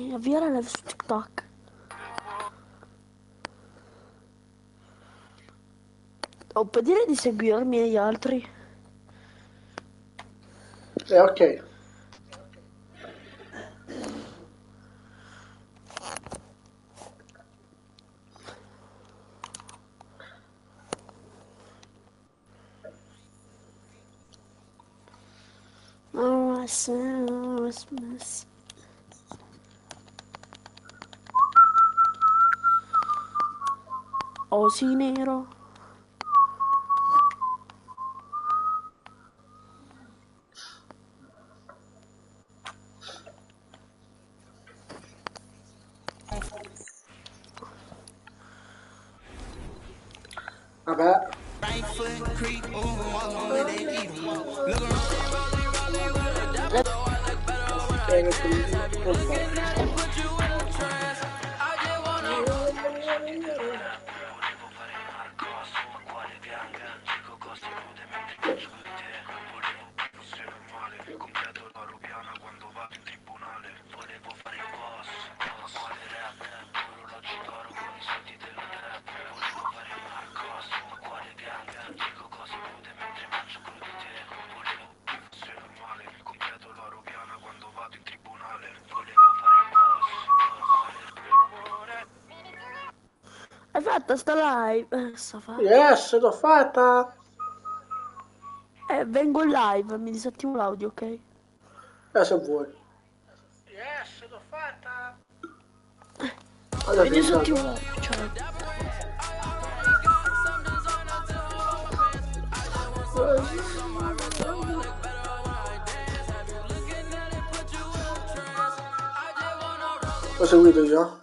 e avviare live su TikTok. O puoi dire di seguirmi e gli altri? Ok. Oh, Christmas. Oh, sì, nero. Vabbè. Hai fatto sta live? Sta fa? Yes, l'ho fatta. Vengo in live, mi disattivo l'audio, ok? Se vuoi. Yes, l'ho fatta. Mi Allora, disattivo entrato. l'audio, ciao. L'ho seguito io.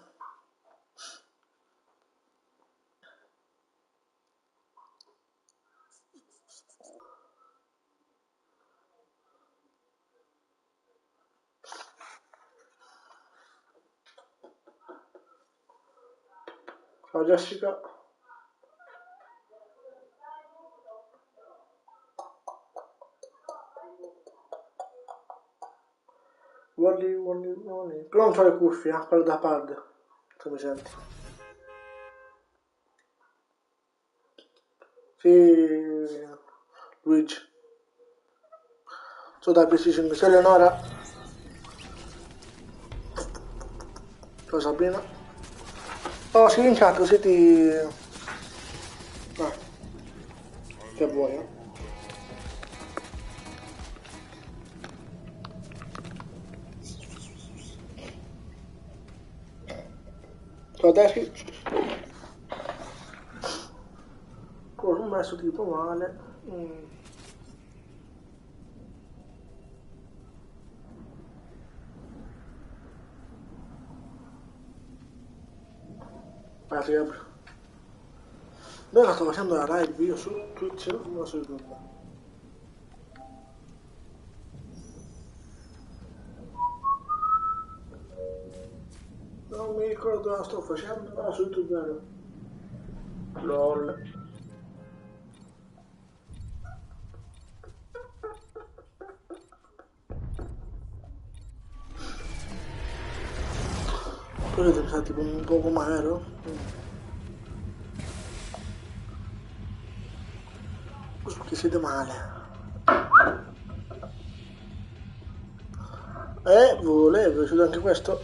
Ciao Jessica. Volli. Però non c'ho le cuffie, parlo da pad. Se mi senti. Sì, Luigi. Sono da PC5. Sei Eleonora. Ciao Sabrina. Oh, sì, in chat così ti... che vuoi, eh? Ciao Desi. Cosa ho messo tipo male. Riapro. Noi la sto facendo la live io su Twitch, non su YouTube. Non mi ricordo dove la sto facendo, ma su YouTube vero. LOL. Poi devo pensare tipo un poco male, Che siete male. Volevo, è piaciuto anche questo?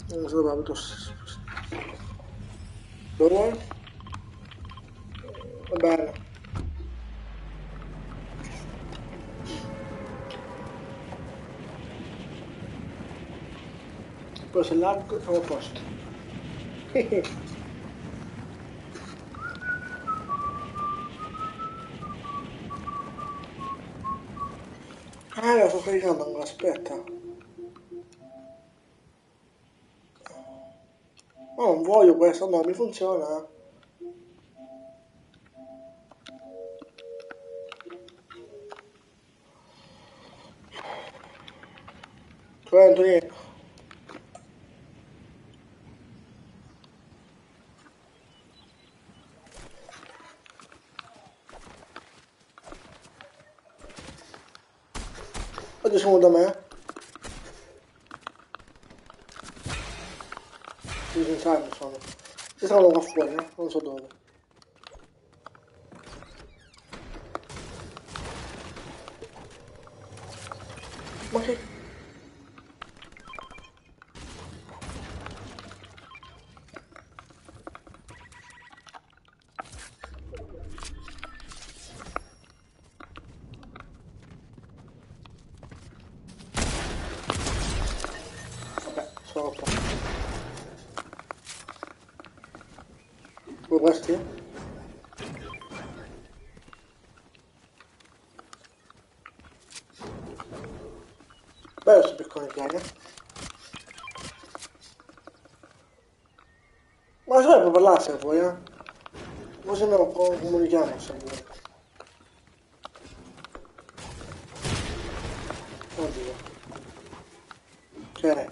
Non so proprio tosse. Lo vuoi? Va bene. Poi se largo siamo a posto. Lo sto caricando ancora, aspetta. Ma non voglio questo, no, mi funziona. Cioè, Antonino. Vedi sono da me. Senza sono. Io sono qua fuori, non so dove. Ma che... Vabbè, sono qua. Vuoi questi? Bello sto piccone piano. Ma se vuoi proprio là se vuoi, Così me lo comunichiamo se vuoi. Oddio. C'è.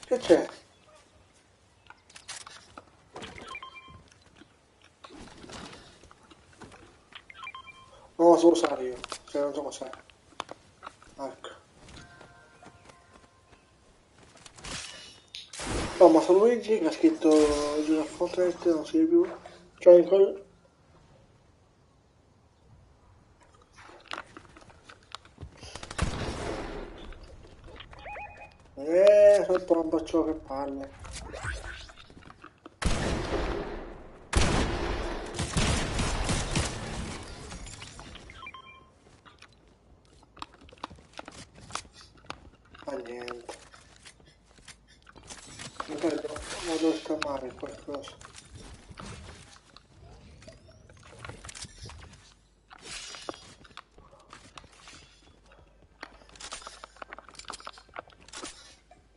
Che c'è? Non lo so usare io. Se non so cos'è. Ecco. Oh, ma San Luigi che ha scritto gioca a Fortnite, non si vede più. Cioè in quel... sotto un baccio che palle. Ma niente. Magari devo stamare qualcosa.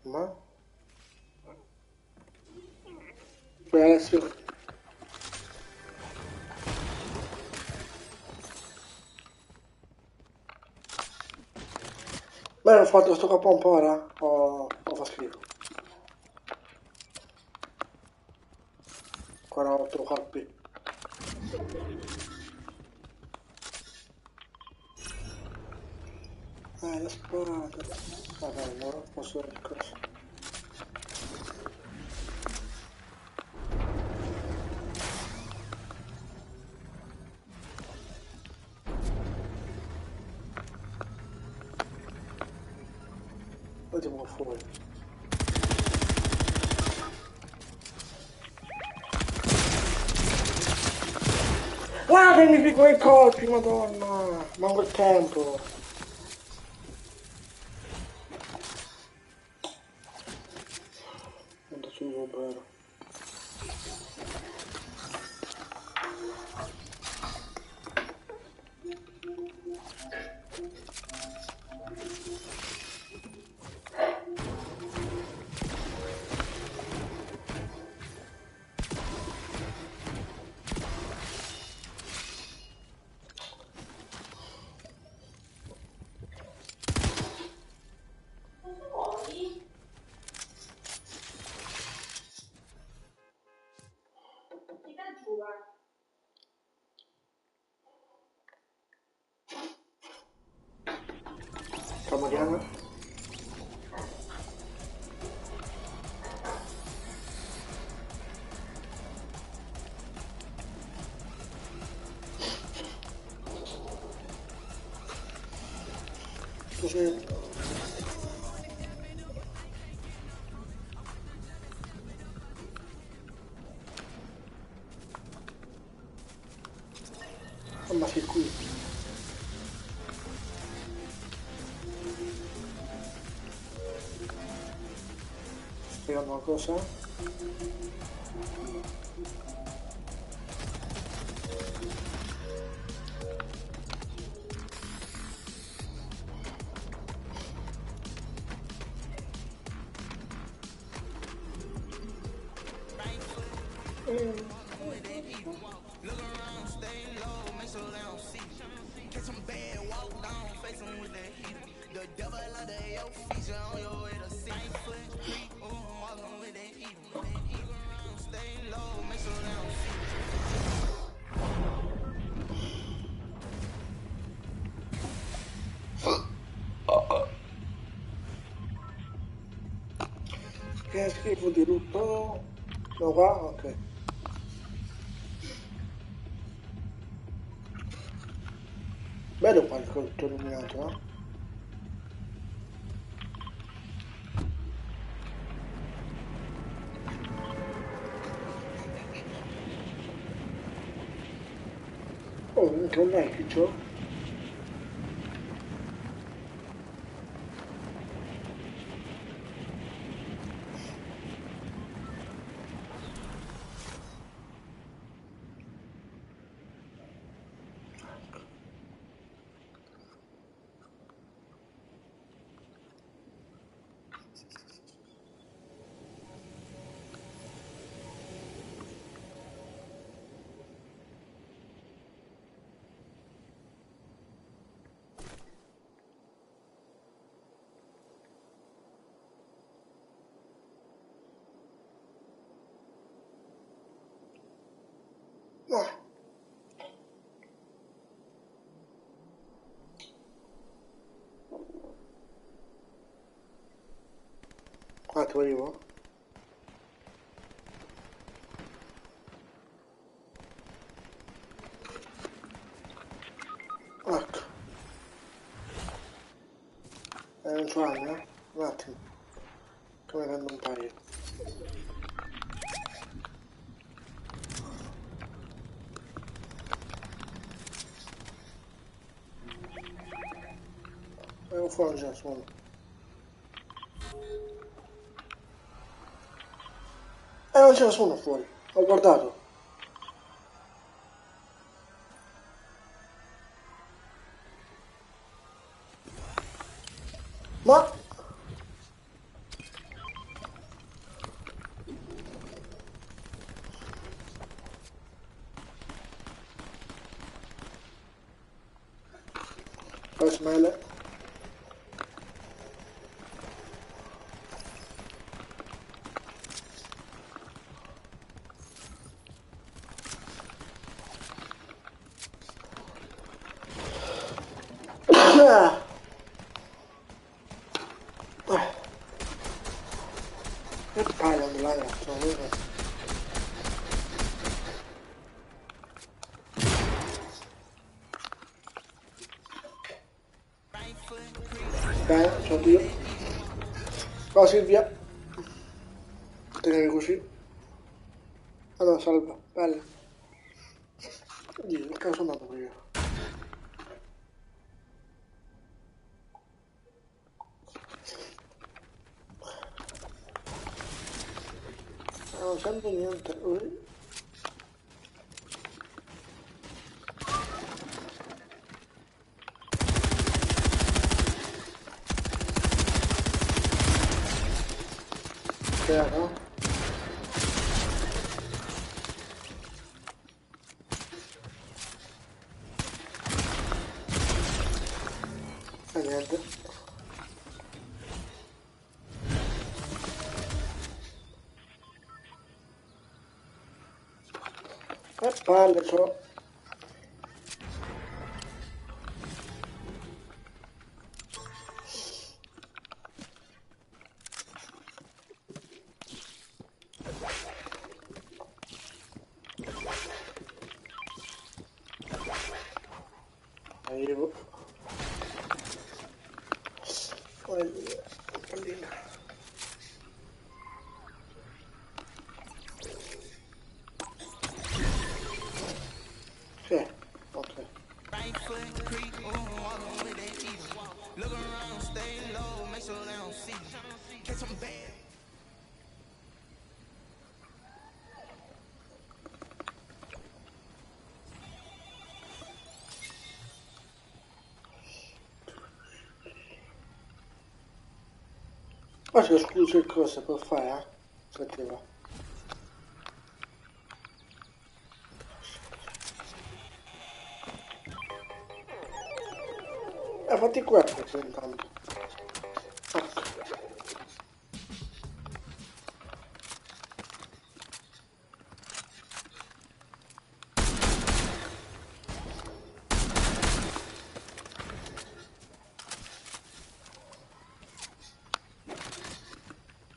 Ma? Beh, adesso... Beh, ho fatto sto capo un po' ora? O fa schifo? Ancora 8 colpi. La spada. Vabbè, non posso dire cosa. Vediamo fuori. Guardami di quei colpi, madonna! Manco il tempo. Non da su vero. Ciao Mariana. Così. Ma sei qui. Spiegando una cosa. Che schifo di tutto. No, qua? Ok. Bello qua il corto illuminato, eh? Oh, anche un like, c'ho. No. Qua ti arrivo? Ecco. Non c'ho anni, eh? Un attimo. Come prendo un paio. Fuori già sono. Non c'è nessuno fuori. Ho guardato. Ma... Poi smele. Che paio di là, sono vero. Bene, sono io. Qua Silvia. Tenere così. Allora, salva. Bella. Oddio, che cazzo sono andato io? Non sento niente. No? E niente. E palle, c'ho. Arrivo. Pallina. Sì, ok. Ma se scusi che cosa può fare, eh? Sentiva. Fatti qua perché intanto. Ecco.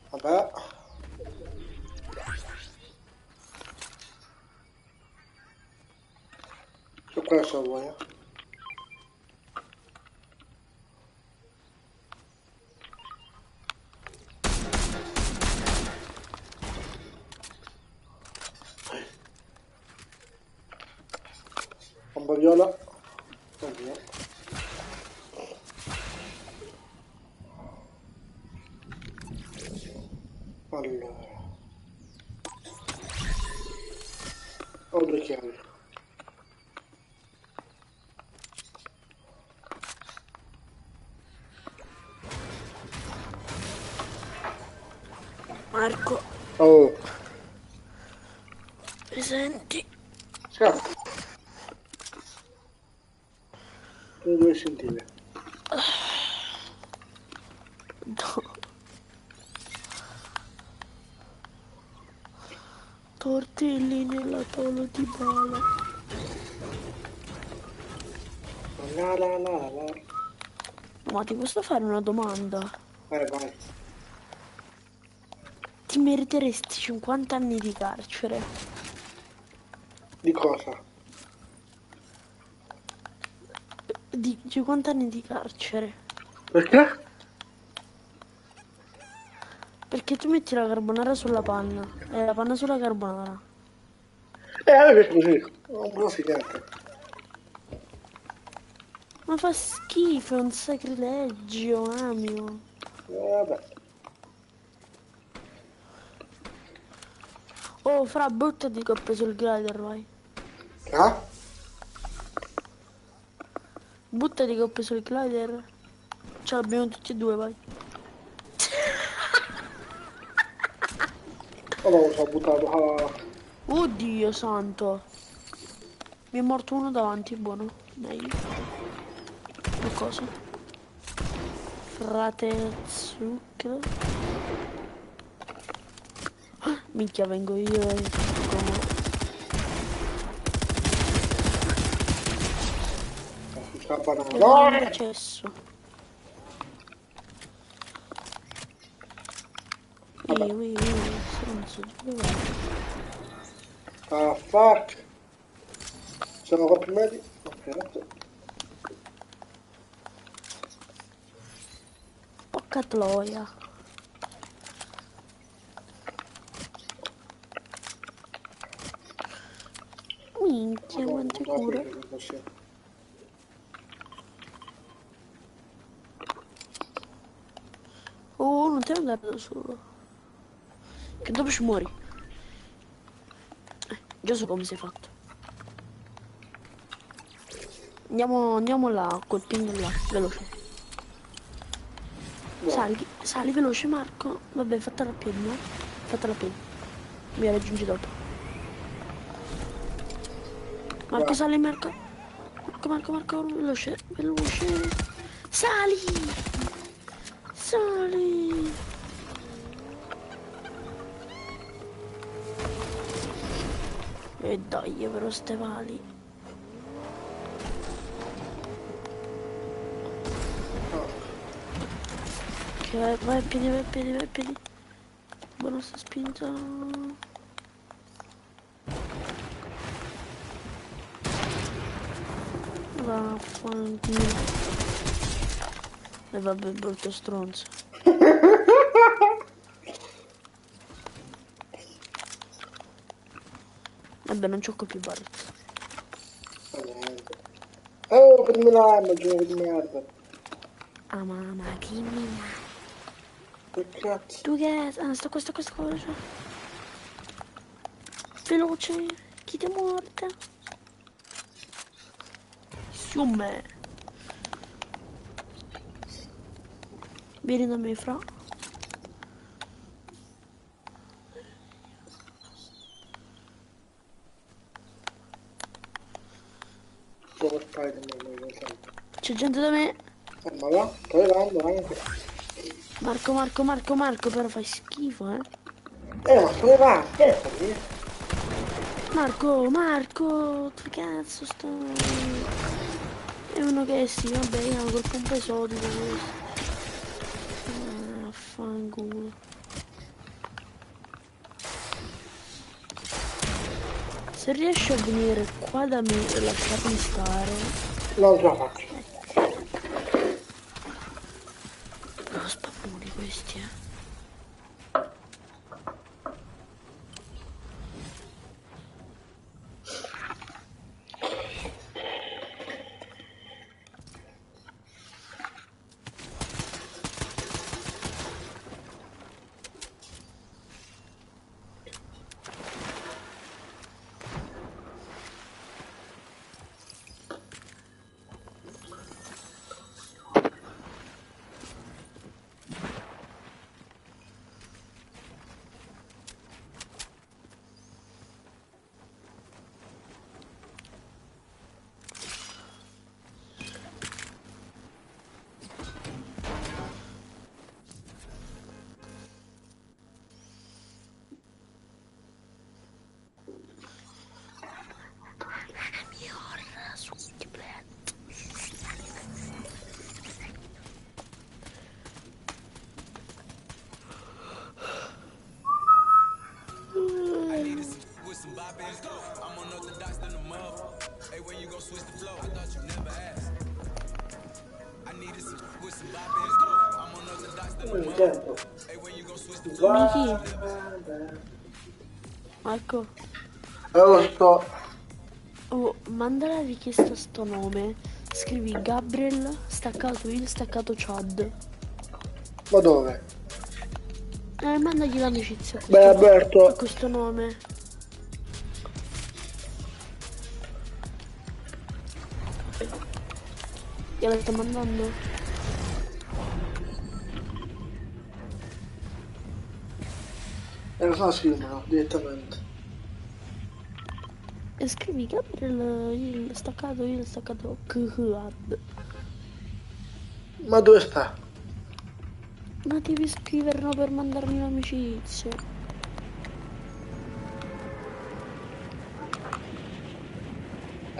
Vabbè. Questo vuoi, eh? Bomba viola. Oddio. Allora. Ho due chiavi. Marco, Oh, mi senti? scappa. Tu dove sentire? No. Tortelli nella tavola di bala. La la la la. Ma ti posso fare una domanda? Vai, vai. Ti meriteresti 50 anni di carcere? Di cosa? Di 50 anni di carcere? Perché? Perché tu metti la carbonara sulla panna e la panna sulla carbonara. A me piace così. Non profi niente. Ma fa schifo, è un sacrilegio, Amio. Vabbè. Oh, fra, buttati che ho preso il glider, vai. Ah? Buttati che ho preso il glider. Ce l'abbiamo tutti e due, vai. Allora lo so, buttato. Ah. Oddio santo. Mi è morto uno davanti, buono. Meglio. Che cosa? Frate zucchero. Ah, minchia, vengo io e... Si scappa una. Che No! grande cesso. Vabbè. Stronzo, dove vai? Ah, fuck. Sono colpi medi. Ok, grazie. Porca troia. Minchia, Madonna, quante non cure. aprire così. Oh, non ti andare da solo. Che dopo ci muori. Già so come sei fatto. Andiamo là, col ping là, veloce. Buono. Sali veloce Marco. Vabbè, fatta a piedi, no? Fatta a piedi. Mi raggiungi dopo. Marco, Vai. sali Marco. Marco, veloce, veloce. Sali! Sali! E dai, però ste vali. Ah. Che vai a piedi, vai a piedi, vai a piedi. Buona sta spinta. Vaffanculo. E vabbè, brutto stronzo. Vabbè, non c'ho più barret. Niente. Oh, che l'arma, gioco di merda. Ah, mamma, che mina. Che cazzo? Tu che... Ah, sta qua. Veloce. Chi ti è morta? Su me. Vieni da me, fra. Gioco Spider-Man, non sempre. C'è gente da me. Ma va? Sto arrivando anche. Marco, però fai schifo, eh. Ma sto arrivando, aspettami. Marco, che cazzo sta... È uno che sì, vabbè, è una colpa un po' esotica questo. Ah, affanculo. Se riesci a venire qua da me e lasciarmi stare. Non ce la faccio. Devo spammare questi, Non mi sento. Miki, Marco, Allora sto... oh, manda la richiesta a sto nome. Scrivi Gabriel staccato il staccato Chad. Ma dove? Mandagli l'amicizia a Beh, a Alberto. questo nome. Gliela sto mandando. Lo so, scrivono direttamente. E scrivi Gabriel il staccato Chad. Ma dove sta? Ma devi scriverlo per mandarmi l'amicizia.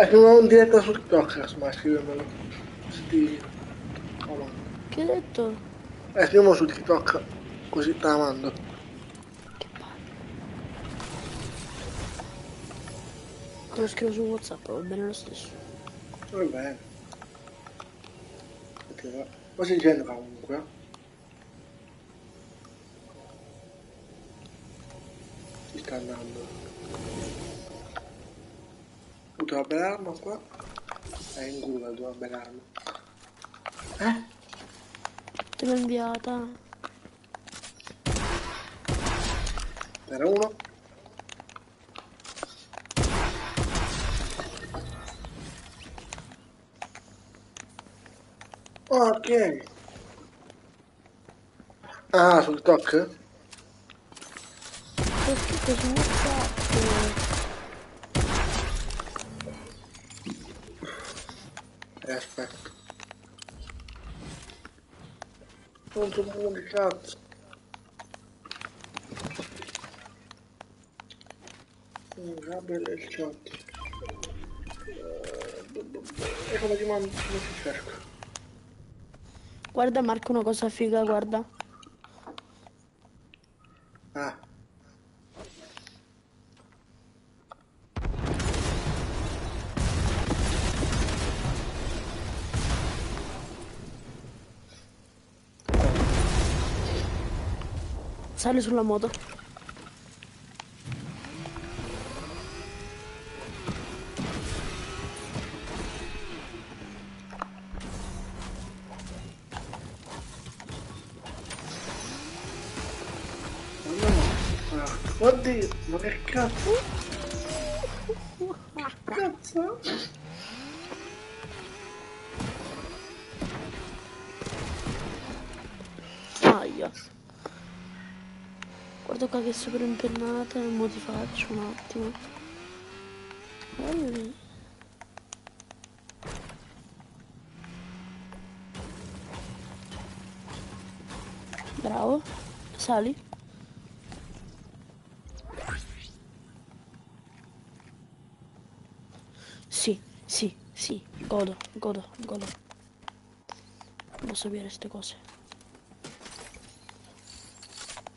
Scrivono in diretta su TikTok, ma scrivemelo. Sti... Oh, ma... Che hai detto? scriviamo su TikTok, così te la mando. Che palle. Te lo scrivo su WhatsApp, va bene lo stesso. Va bene. Ok, ma si genera comunque. Ci sta andando. Ho una bella arma qua. È in culo la tua bella arma. Te l'ho inviata. Era uno. Ok. Ah, sul TikTok? T'ho scritto su WhatsApp. Aspetta. Non so più che cazzo. Gabriel e il chat. E come ti mando? Come ti cerco? Guarda Marco una cosa figa, guarda. Ah. Sali sulla moto. Oddio, ma che cazzo? Cazzo? Aia. Guarda qua che è super impennata e mo ti faccio un attimo. Guarda lì. Bravo. Sali. Sì, sì, sì. Godo, godo, godo. Non posso sapere queste cose.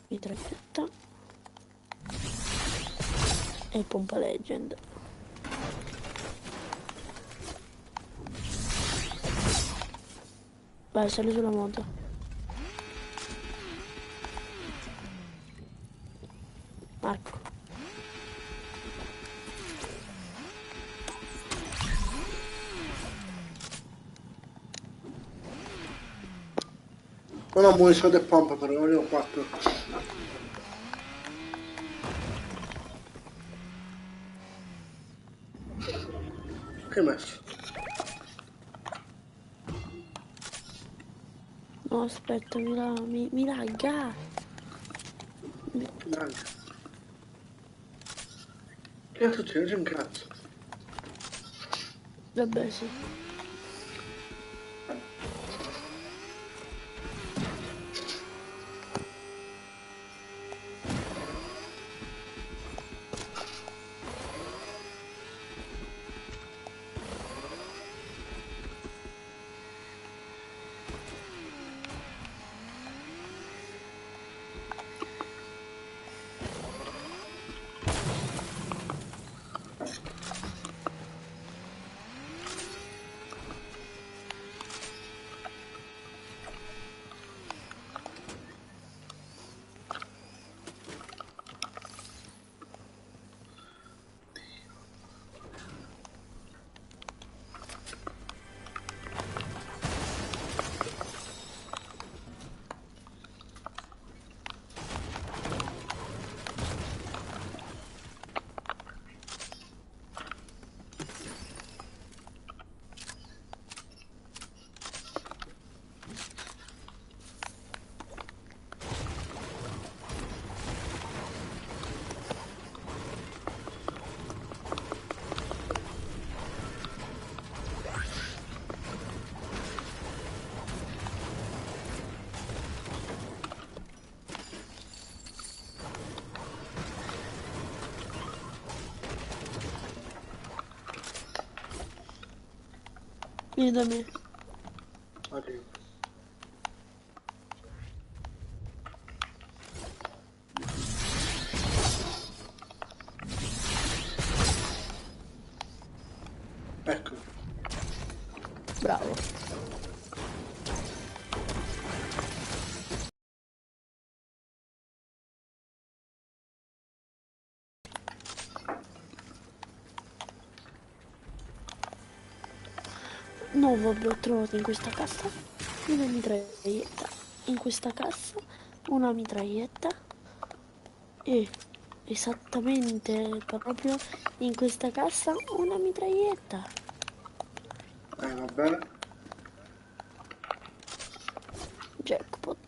Mitraglietta. E pompa legend. Vai, sali sulla moto. Marco. Non ho munizione di pompa però, ne ho 4. Che hai messo? No, aspetta, mi lagga. Dai. Che succede? C'è un cazzo. Vabbè, sì. Vieni da me. Arrivo. Ecco. Bravo. No, vabbè, ho trovato in questa cassa una mitraglietta. In questa cassa una mitraglietta. E esattamente proprio in questa cassa una mitraglietta. Va bene. Jackpot.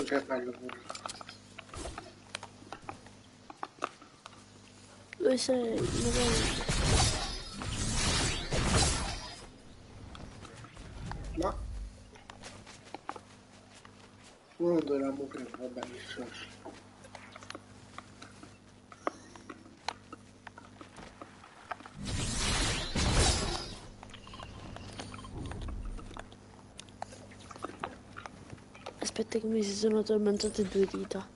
Che bello pure. Dove sei? Madonna. Ma uno dovevamo prendere, va bene, sì. Aspetta che mi si sono tormentate 2 dita.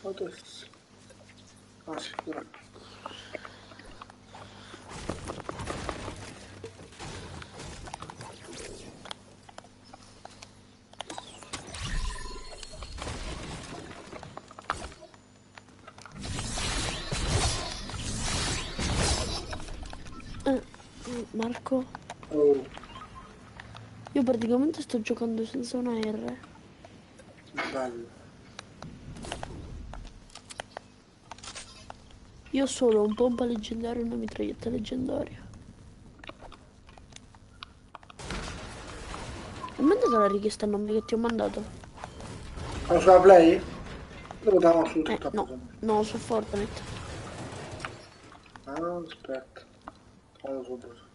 Adesso. Ah sì, dai. Marco, Oh, Io praticamente sto giocando senza una R. Bello. Io ho solo un pompa leggendario e una mitraglietta leggendaria. E mandate la richiesta a nome che ti ho mandato. Ma sulla Play? Dove davamo su tutta No, cosa? no, su Fortnite. Ah, aspetta. Fallo subito.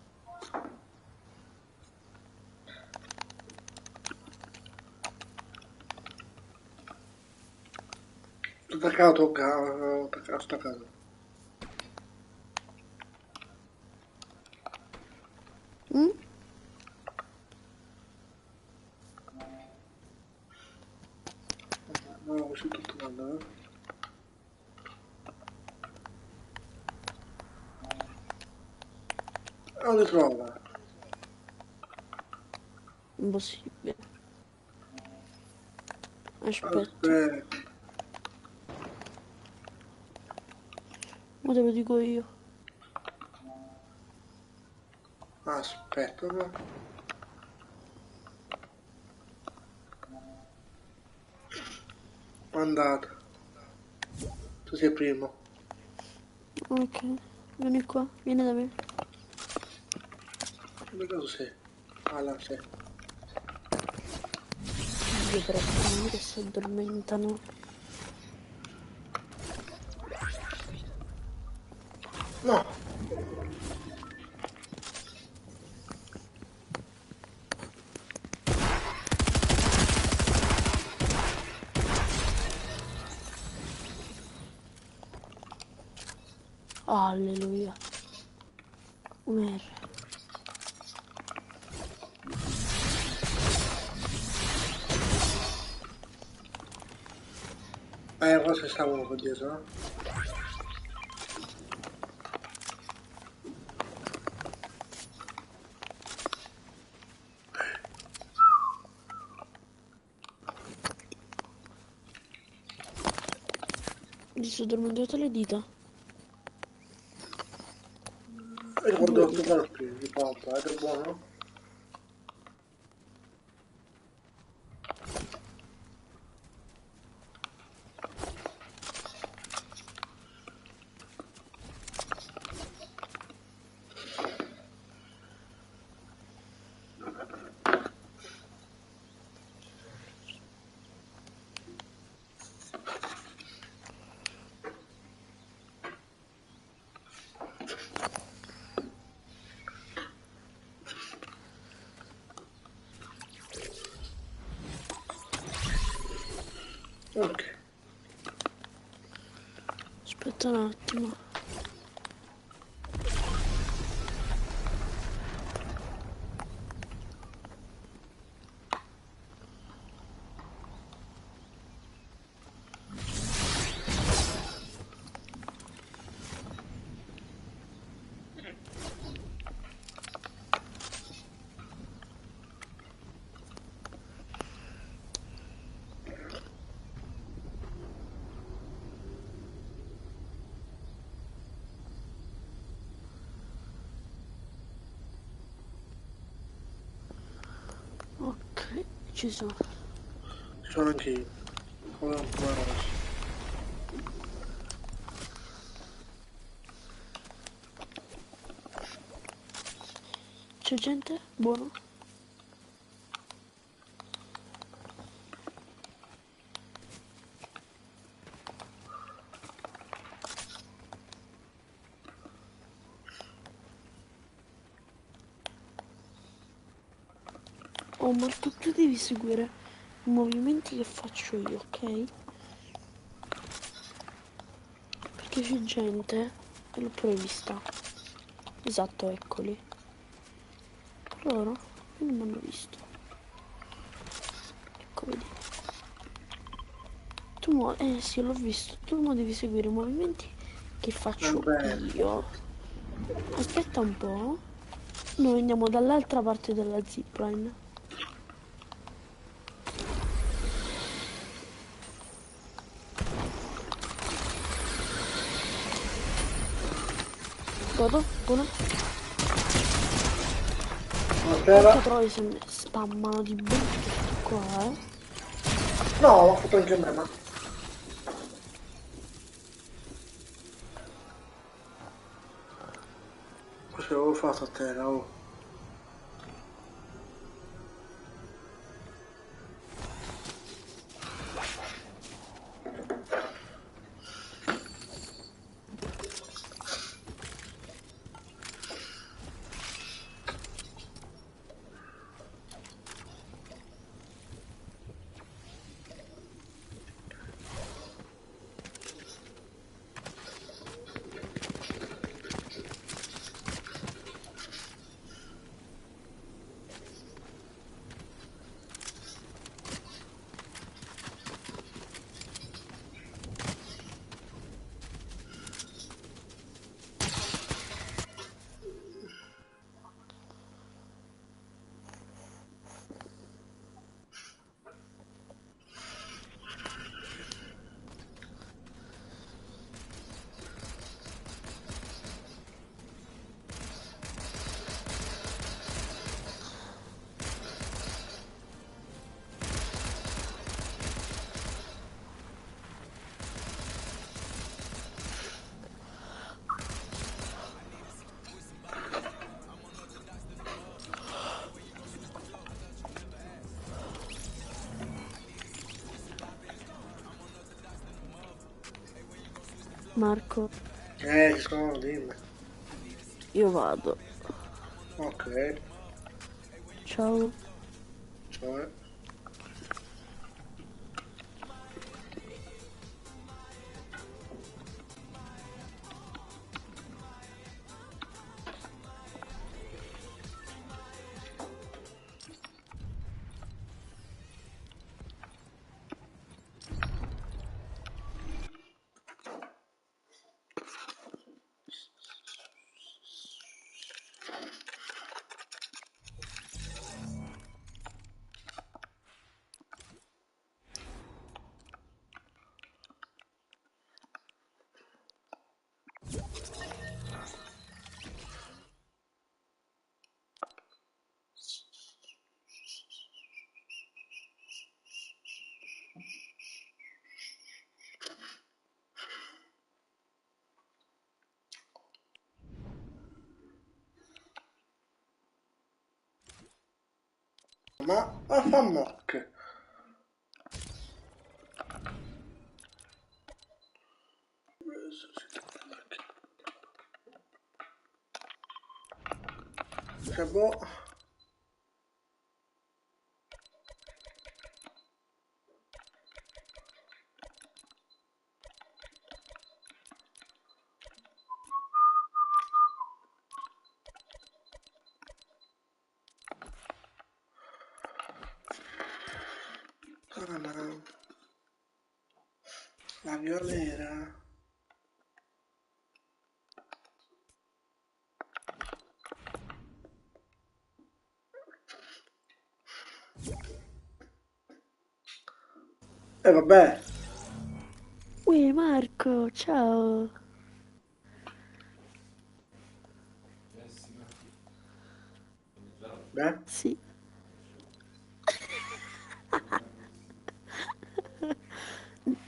Attaccato, attaccato, staccato. Mm? No, così tutto quanto, Non li trova. Impossibile. Aspetta, Aspetta. ma te lo dico io. Aspetta, no? Mandato. Tu sei il primo. Ok, vieni qua, vieni da me. Dove caso sei? Ah, là sei. Io però quelli che si addormentano. No! Alleluia. Un R. Forse stavano qua dietro, no? Gli sono addormentate le dita. Ricordo Due 8 dita. colpi di pompa, ed è buono? Ok. Aspetta un attimo. Ok, ci sono. Ci sono anche io. Come un po' rosso. C'è gente? Buono. Oh, ma tu devi seguire i movimenti che faccio io, ok? Perché c'è gente, e l'ho pure vista. Esatto, eccoli. Loro non mi hanno visto. Ecco, vedi. Sì, l'ho visto. Tu mo devi seguire i movimenti che faccio Vabbè. io. Aspetta un po'. Noi andiamo dall'altra parte della zipline. Vado? Buono? Ma c'era... Porca troia, se ne spammano di brutto sti qua, eh. No, l'ho fatto anche a me, ma... Cosa avevo fatto a terra, oh? Marco, Ci sono, dimmi. io vado. Ok, Ciao. cioè... Ma a fa mock. Cioè, boh... La violera... E vabbè, Ui, Marco, ciao. beh, Sì.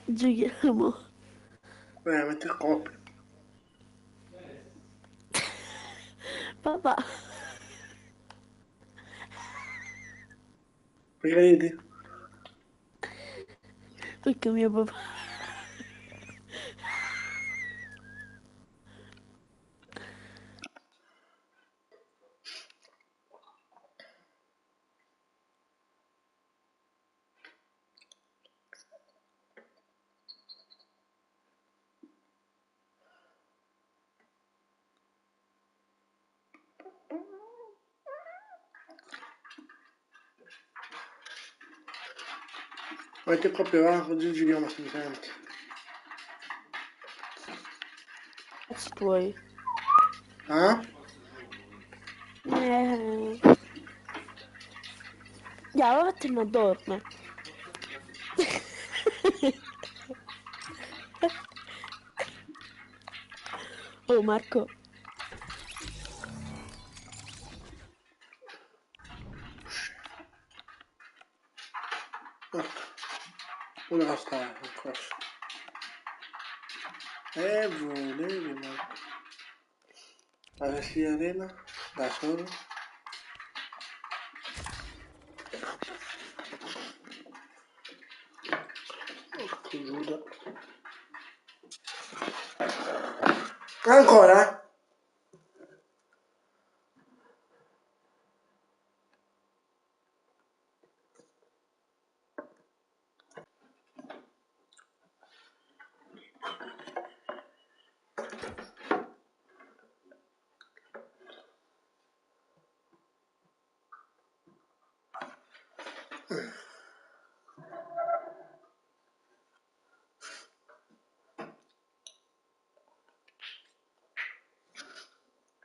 Giochiamo. veramente coppia. Papà, Vedi? perché mio papà. Metti coppia, va, così giriamo semplicemente. Cazzi tuoi. Ah? Ya, vattene a dormire. Oh, Marco. Una sta in corso. E volevi ma alla arena da solo. Giuda. Ancora?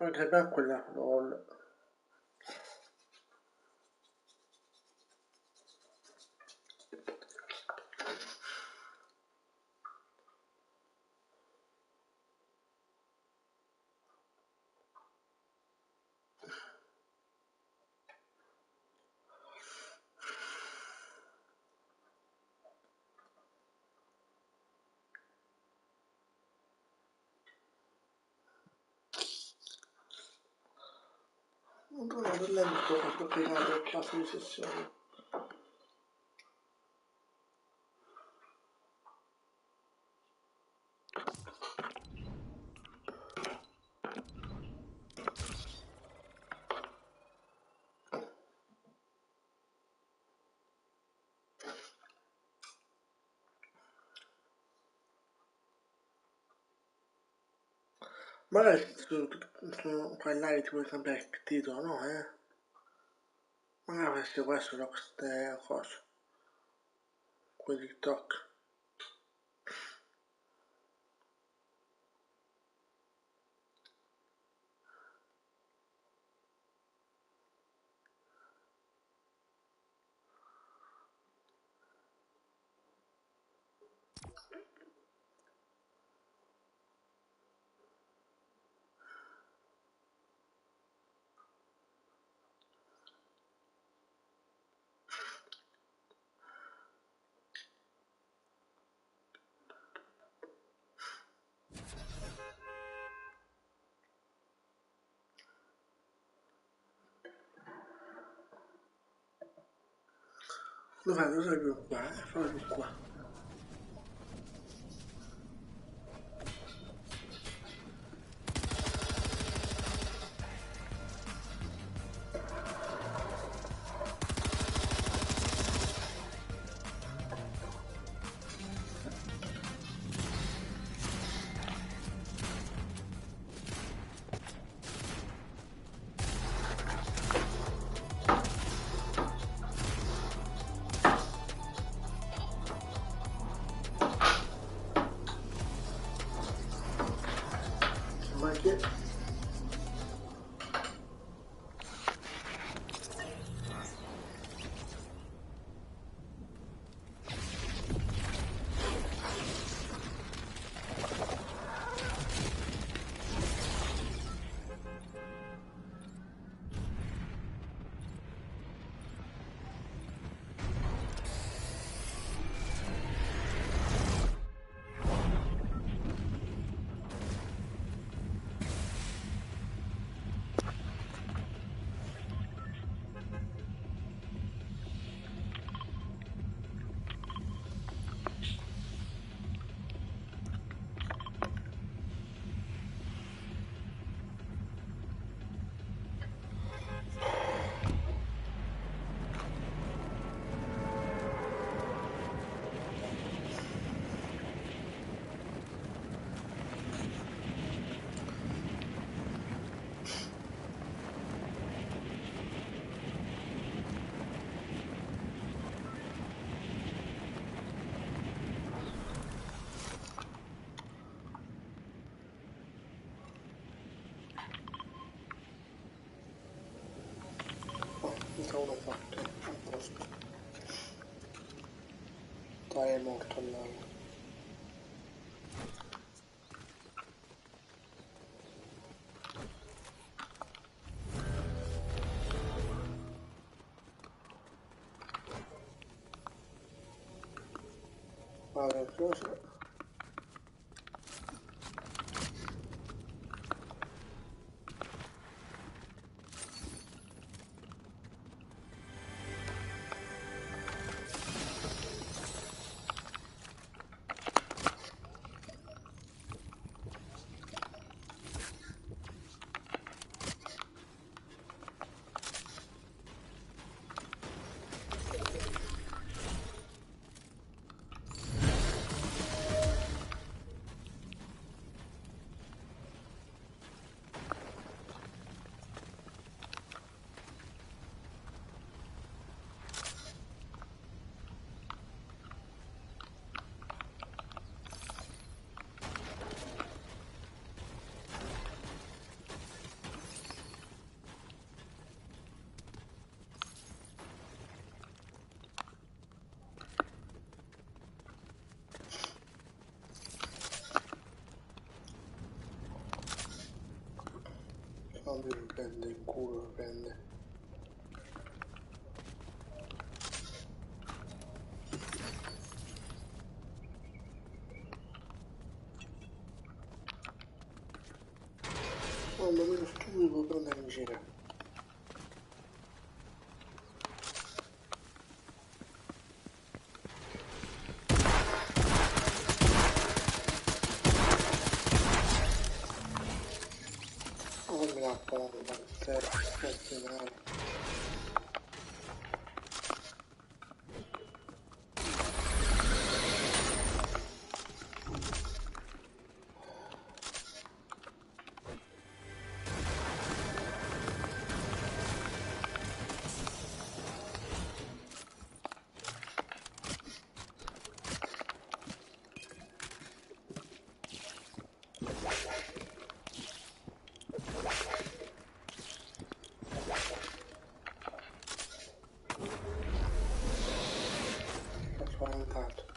Anche per quella LOL. Non trovo lento questo piegato il caso di sessione. Magari su quei live ti puoi cambiare il titolo, no? Magari avresti questo da queste cose. Quei TikTok. Lo sai più qua, fallo più qua. Ma che... Mi sono fatto a posto. Dai, è morto il lago. Apre chiuso. Zombie mi prende il culo, mi prende. Oh, ma meno stupido può prendere in giro. Oh, mi la bomba, eccezionale. Ho spaventato.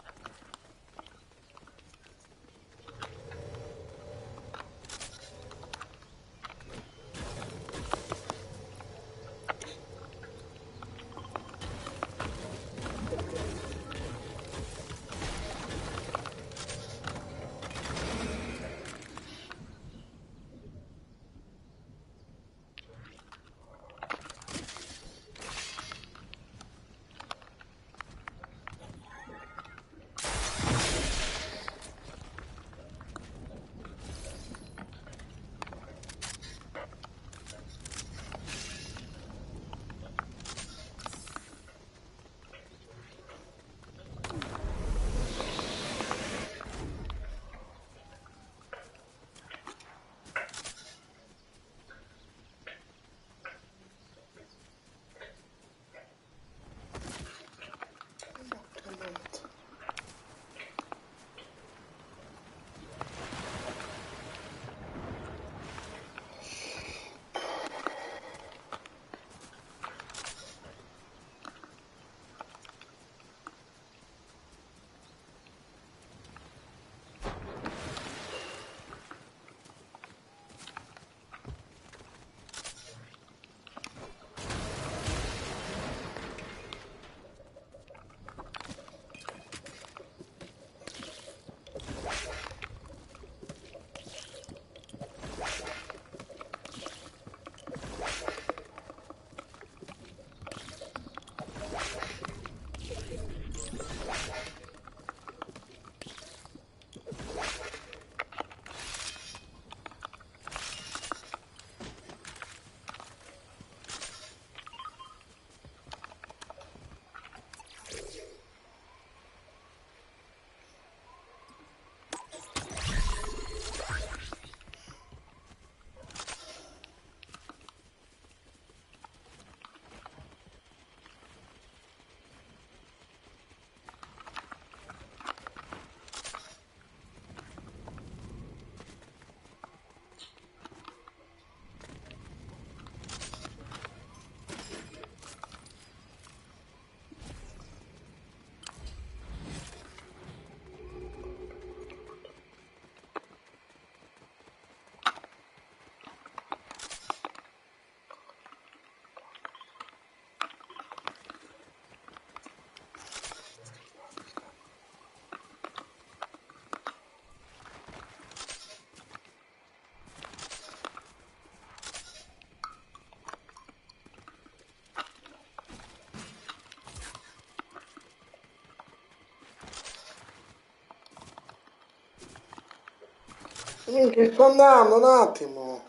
Minchia, sto andando un attimo.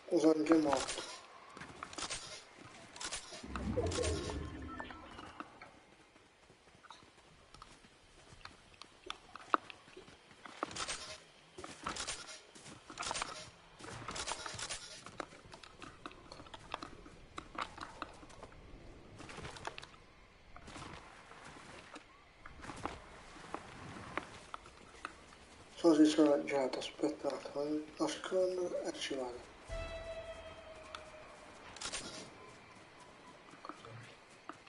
Sono anche morto. Sono disoraggiato, aspettate, nascondo e ci vado.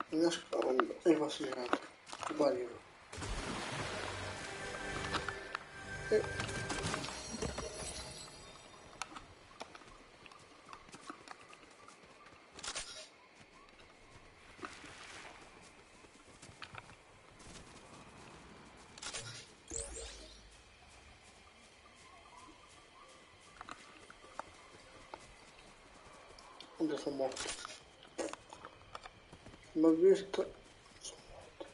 Mi nascondo e va girato. Sbaglio. E adesso sono morto. Mi ho visto. Sono morto.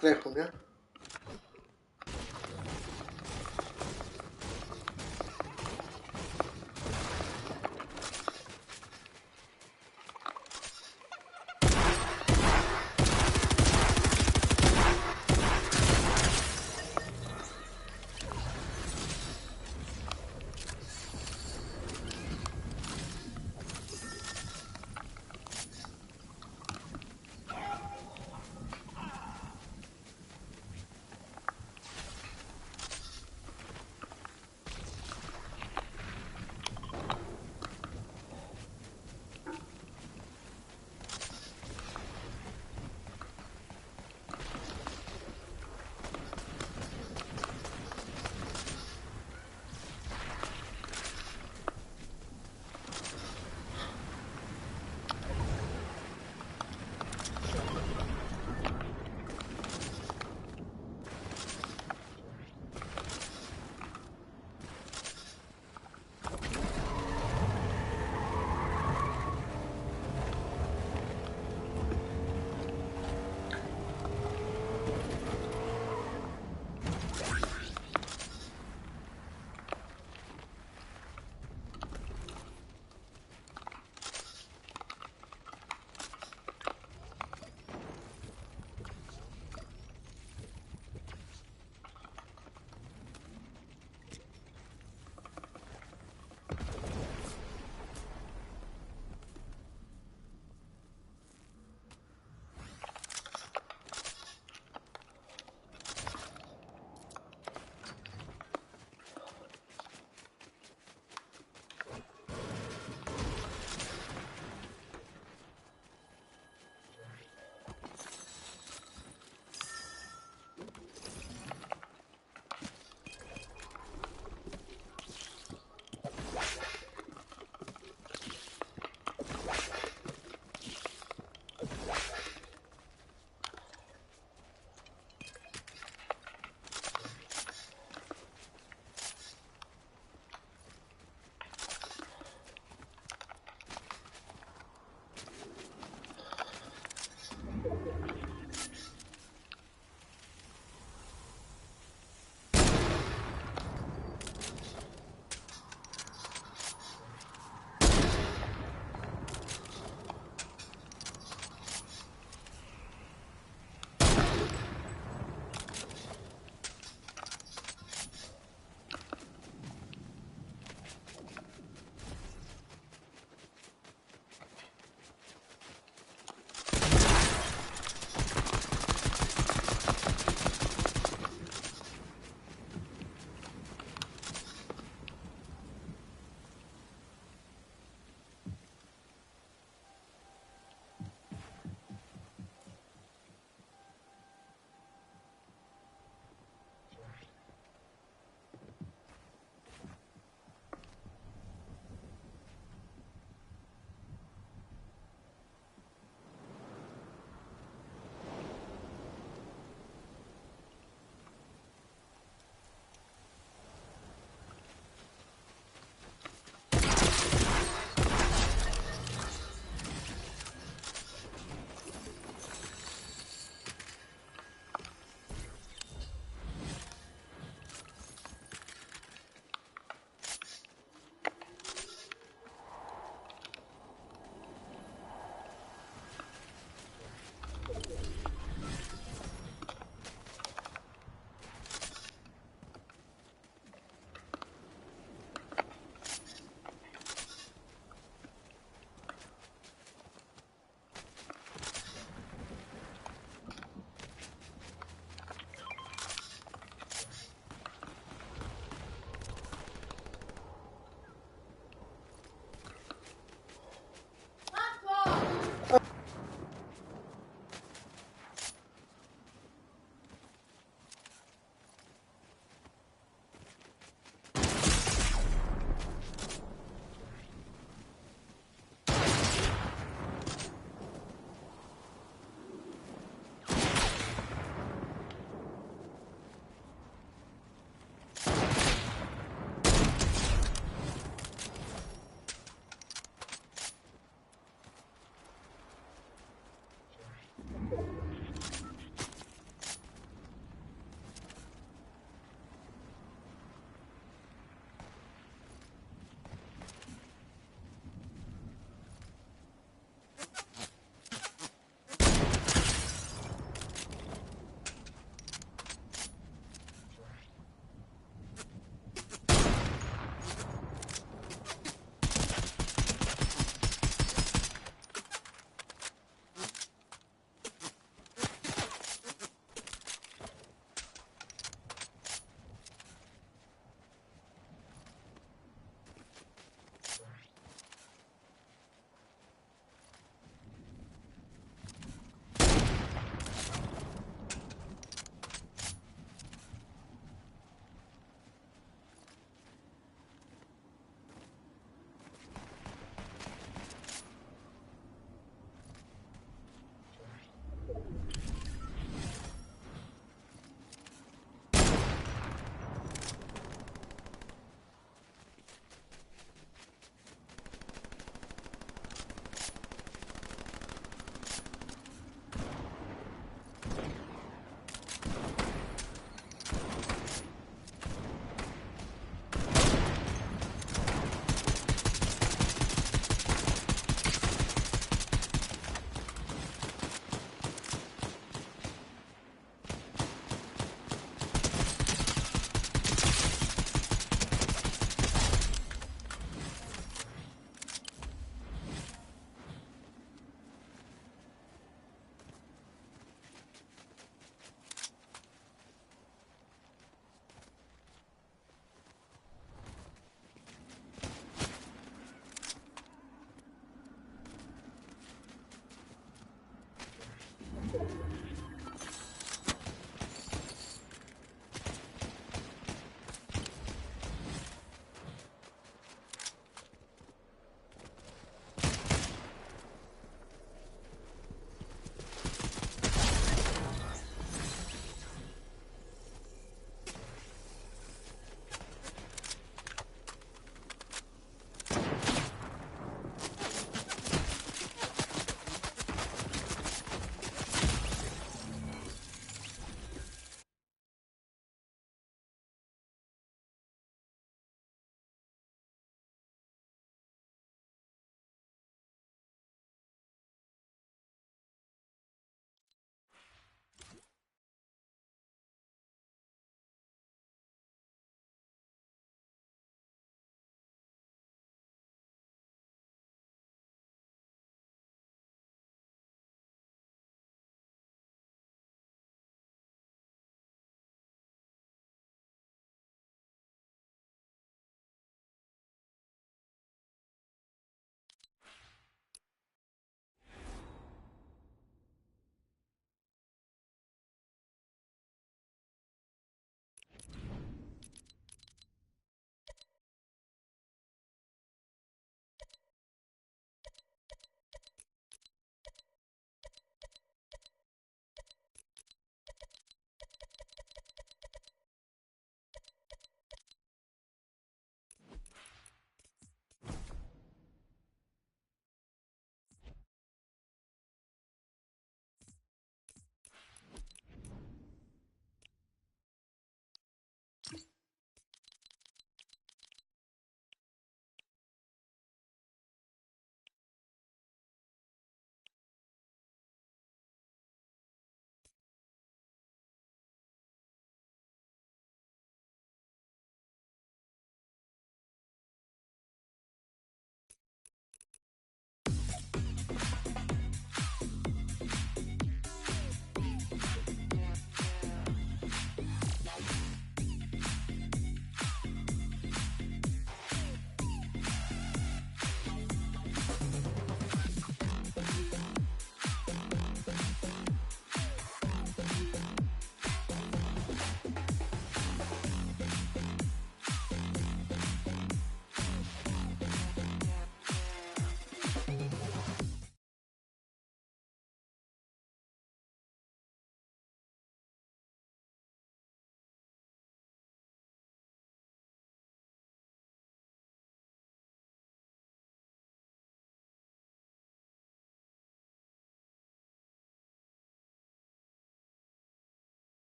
Eccomi, eh.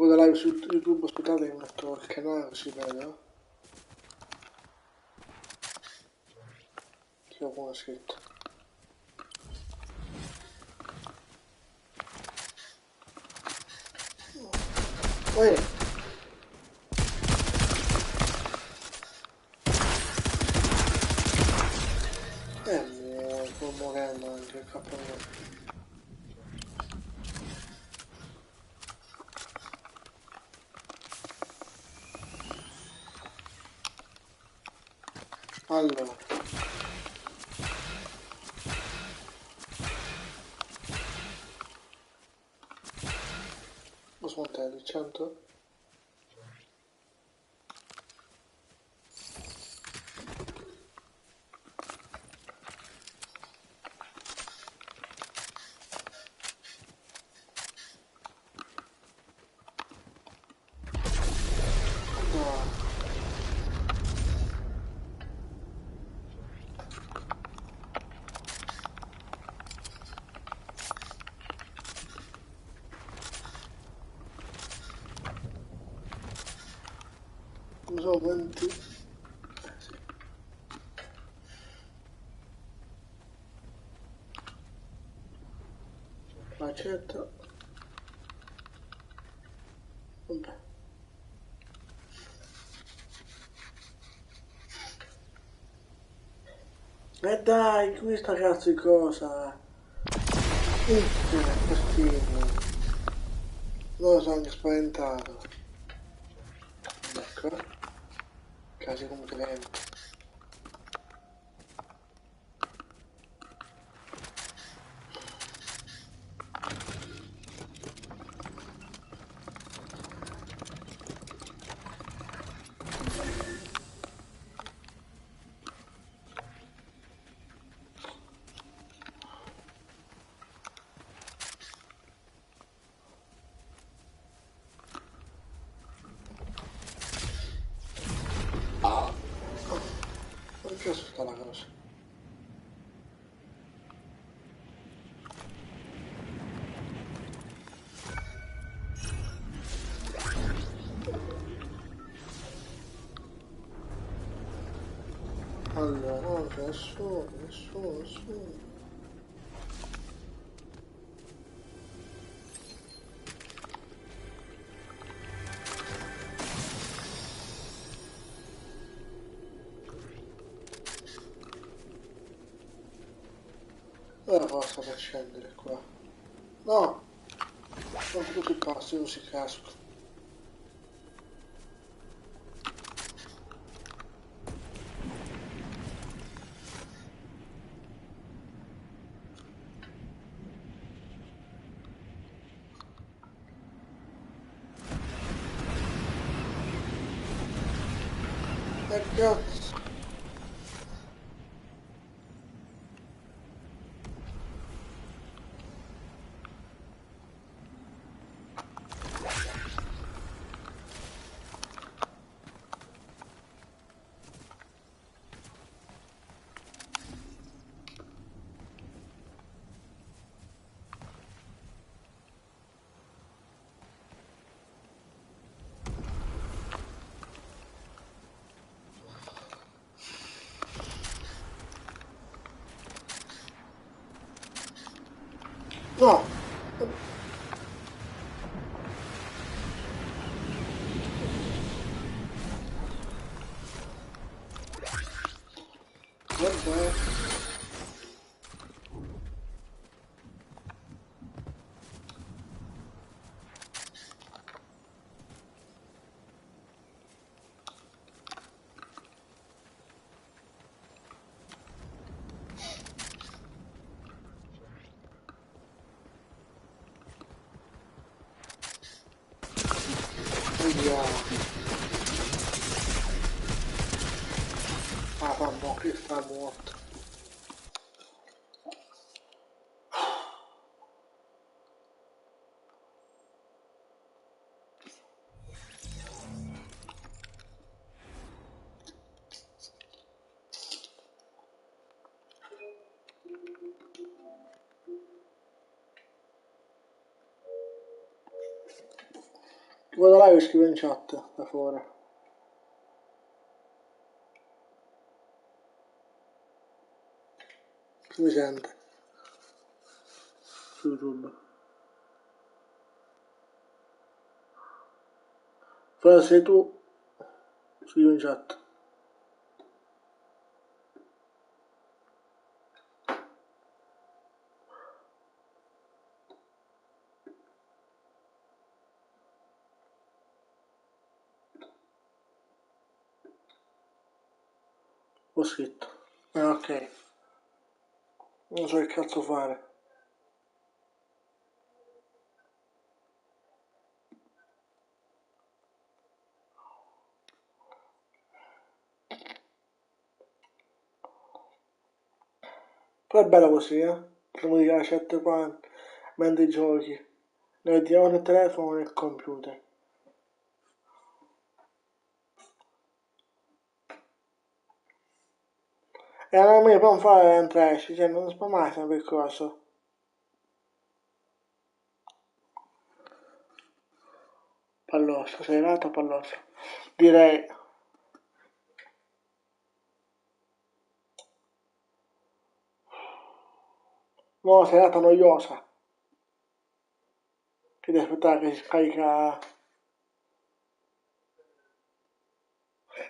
dopo la live su YouTube, aspettate che metto il canale così vedo. Che ho come scritto. Uè. Sto morendo anche il capo. Allora, lo smontello, 100? No. Come sono 20? Sì. Accetto. Vabbè. E dai, questa cazzo di cosa? Questi. Non lo so, anche spaventato. Ecco. Casi come creme. Perché sta la cosa? Allora, non c'è nessuno. Allora cosa per scendere qua? No! Non tutti i passi, non si casco. E cazzo! No! Vabbè. Vediamo. Ah, mamma, che sta morto. Vado là e scrivo in chat da fuori. Si mi sente su YouTube. Però sei tu, scrivi in chat. Ho scritto. Ok. Non so che cazzo fare. Però è bello così, eh? La musica chat qua mentre giochi. Noi vediamo il telefono e il computer. E a me non fare entrarci, cioè non spamare sempre il coso. Palloso, sei nato palloso. Direi. No, serata noiosa. Che devi aspettare che si scarica.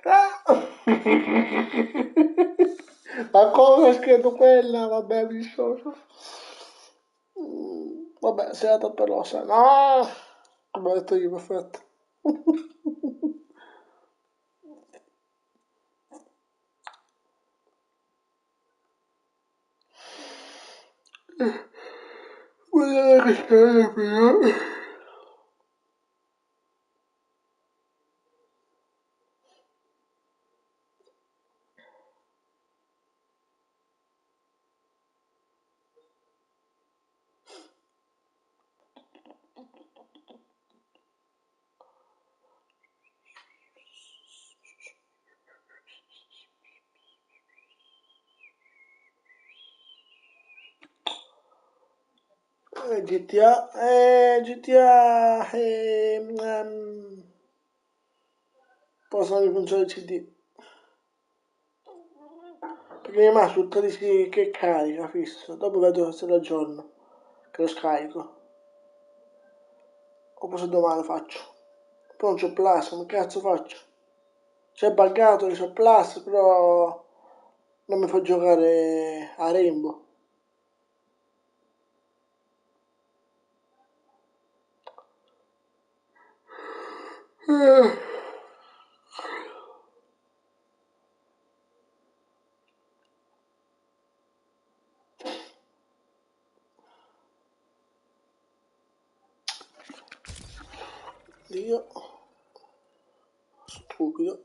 Ah! Ma come ho scritto quella? Vabbè, mi dissocio. Vabbè, serata pelosa. No! Come ho detto io, perfetto. Guardate che scena però. GTA, GTA, possono funzionare il CD. Perché mi è rimasto tutto di sì che carica, fisso. Dopo vedo se lo aggiorno, che lo scarico. O forse domani lo faccio. Poi non c'ho Plus, ma che cazzo faccio? C'è buggato che c'ho Plus, però non mi fa giocare a Rainbow. Dio, stupido.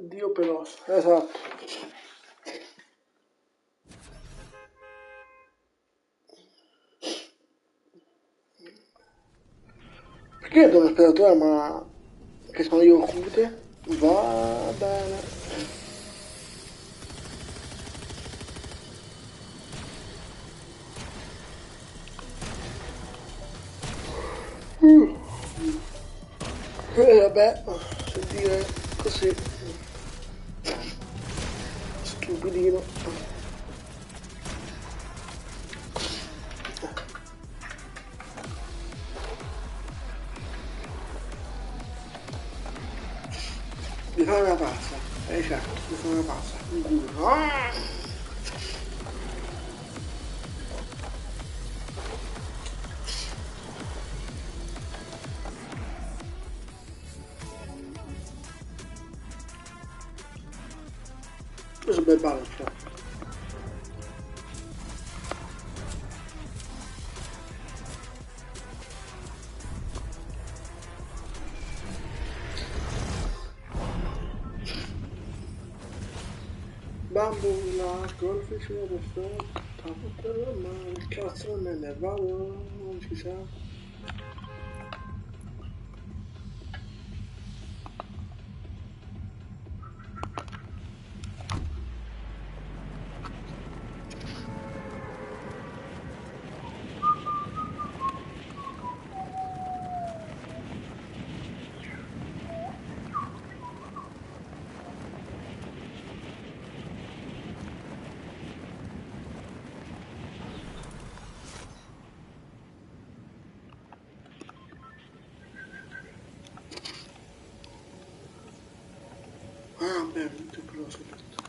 Dio peloso, esatto. Perché devo aspettare ma che sono io cute? Va bene. Vabbè, per dire così, stupidino. Mi fa una pazza, certo, mi fa una pazza, un culo. Questo è bel ballo, cioè. bambù, la colpisce per forza, ma il cazzo me ne vado, non si sa. Ah, beh, tutto quello che ho detto.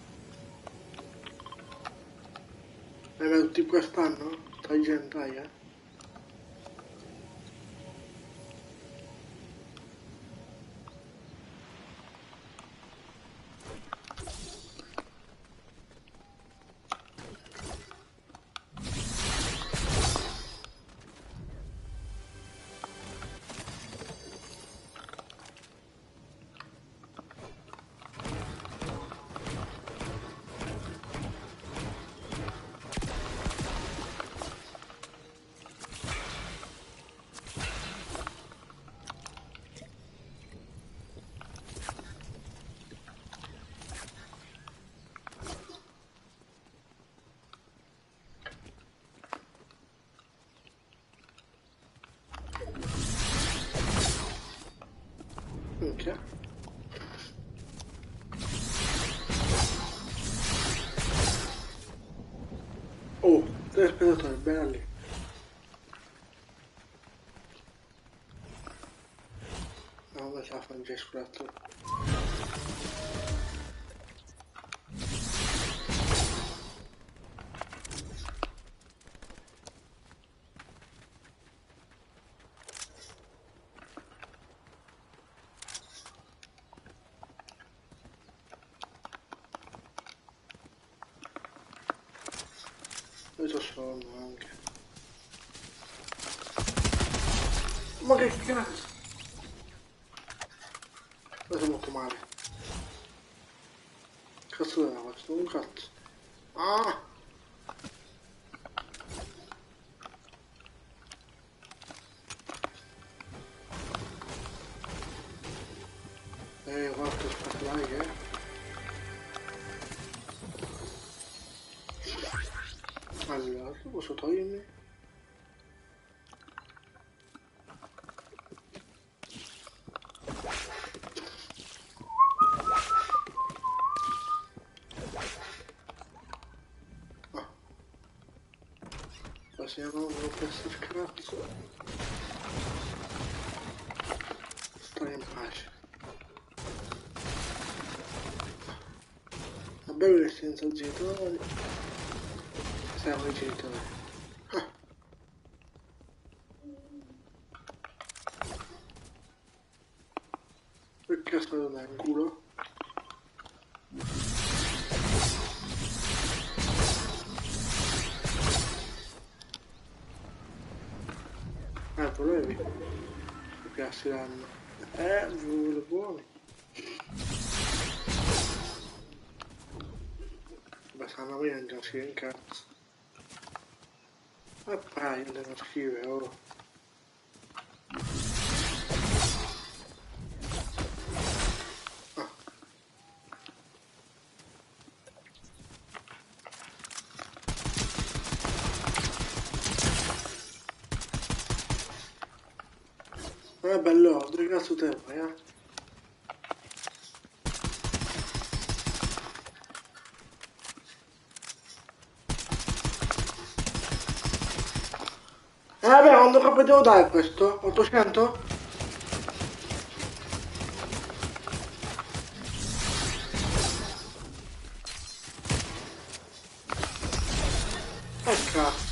Hai mai tutti quest'anno? Stai gentai, eh? Minchia. Oh, tre spettatori, belli. No, come se la fa già scurato. Io sto sonno anche. Ma che cazzo? Io sono molto male. Cazzo della faccio? Un cazzo. Ah! Quanto sparai, eh? Allora, posso togliermi? Ah, passiamo questo cazzo. Stai in pace. Va bene senza genitori. Siamo i genitori. Ah, che cazzo devo dare in culo? Volevi? Che cazzo danno? Vuole buoni. Basta una mia non si in cazzo. E poi devo scrivere ora. Bello, dove cazzo te vai, eh? Beh, quando capo devo dare questo? 800? Cazzo.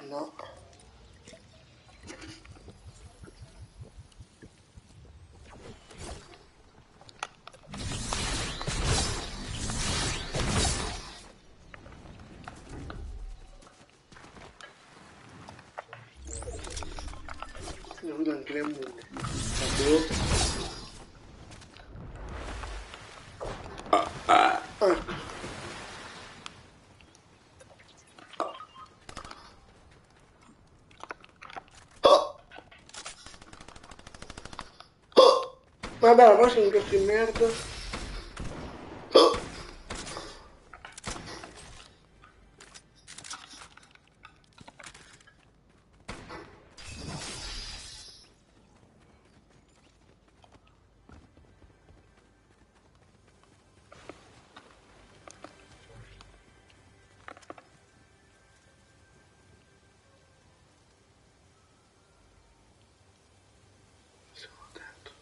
No. Vabbè, poi sono tutti in merda. Siamo attento.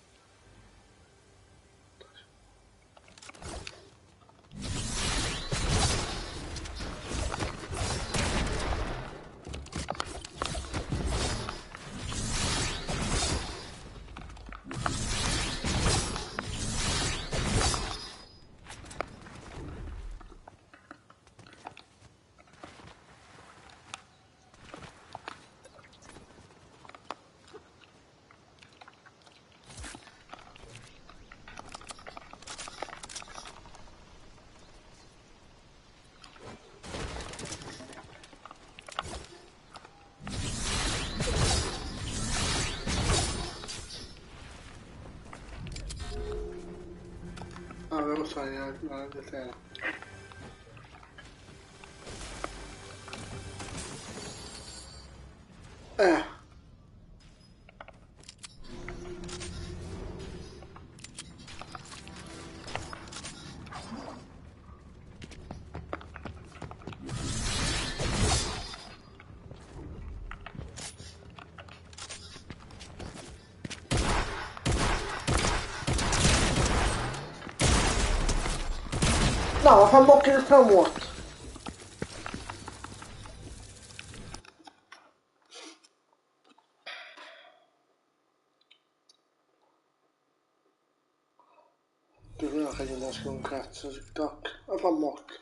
Ah, avevo so la terra. Eh, no, ma fa un po' che sta morto. Prima che gli nasce un cazzo TikTok, ma fa morto.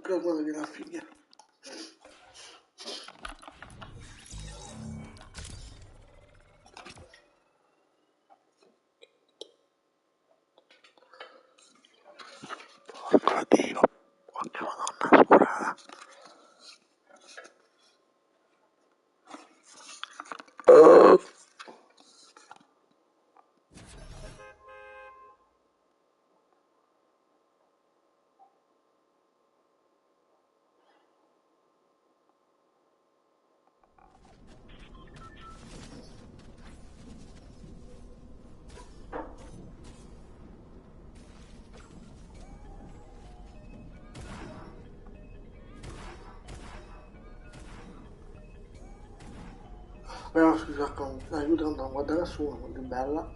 Per quello della figlia. Porco Dio, quanta madonna curata. Però scusa, aiuta a non guardare nessuno, che bella.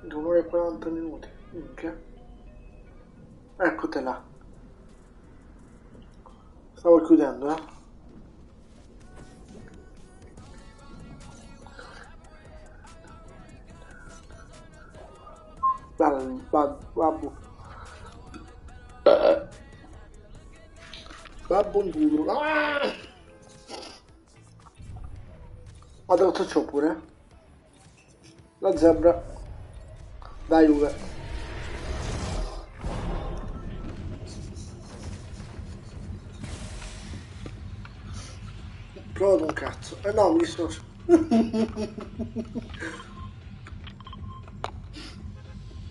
2 ore e 40 minuti, minchia. Eccotela. Stavo chiudendo, eh. Babbo. Babbo duro. Ah! Ma te lo faccio pure? La zebra. Dai Juve. Provo un cazzo. Eh no, mi dissocio.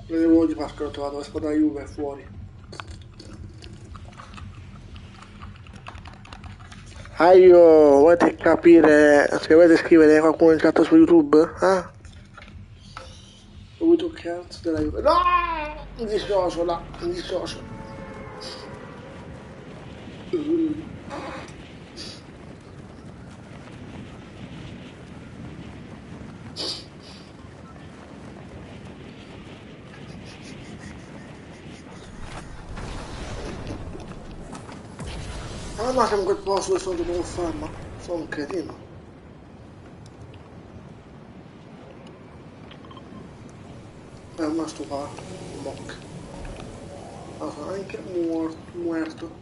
Vedevo di Pasqua, l'ho trovato la squadra Juve fuori. Ah, io volete capire, se volete scrivere qualcuno in chat su YouTube? Eh? Ho avuto un cazzo della Juve. No! Mi dissocio là, mi dissocio. Ah no, siamo in quel posto dove sono dovuto fare, ma sono un cretino. È una stupata, un mock. Ma sono anche muerto.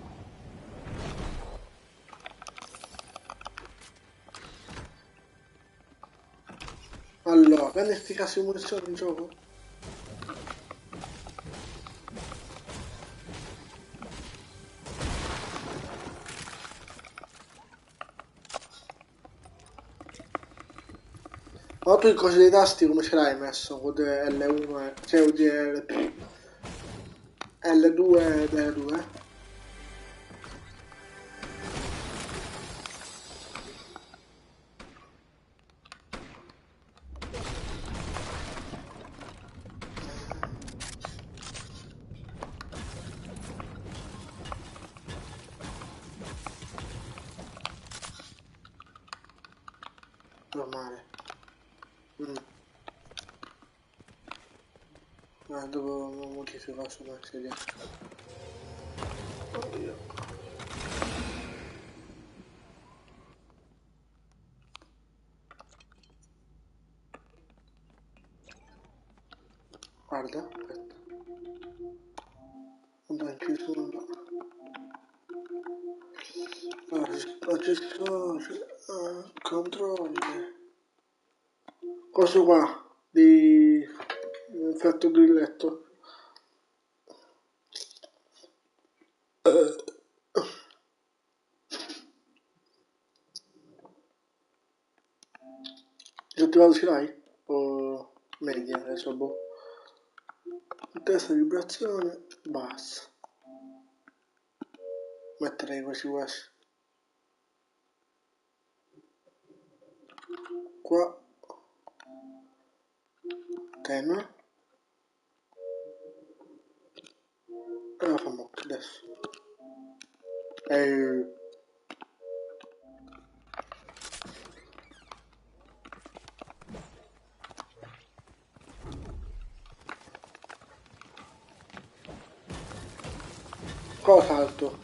Allora, prendi sti cazzo di munizioni in gioco? Ma tu il coso dei tasti come ce l'hai messo? Con L1, cioè L2 ed L2? Normale. Mm. Dopo modifico sulla sedia. Oddio. Guarda, aspetta. Non ci sono. Accessori. Controlli. Questo qua di effetto grilletto. Disattivato ce l'hai? O media adesso boh. Testa di vibrazione bassa. Metterei quasi quasi. Qua tema. E la facciamo adesso. E cosa salto?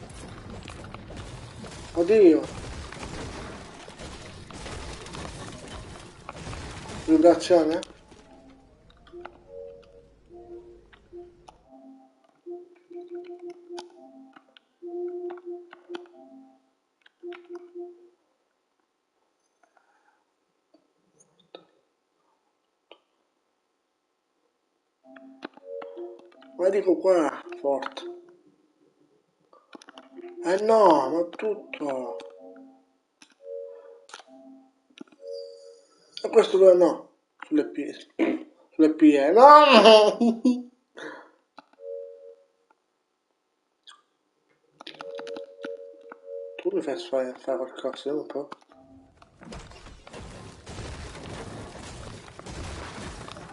Oddio. Vibrazione? Ma dico qua, forte. Eh no, ma tutto. E questo dove no? Sulle P. Sulle P, no! Tu mi fai fare qualcosa, un po'.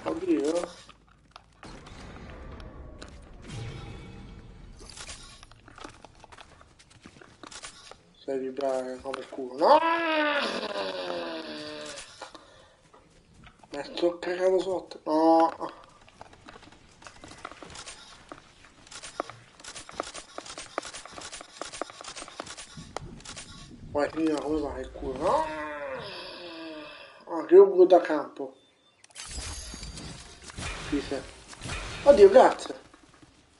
Oddio. Sai vibrare come il culo. No! Mi sto cagato sotto. No! Vai, signora, come va il culo? No! Ah, che un da campo. Fise. Oddio, grazie.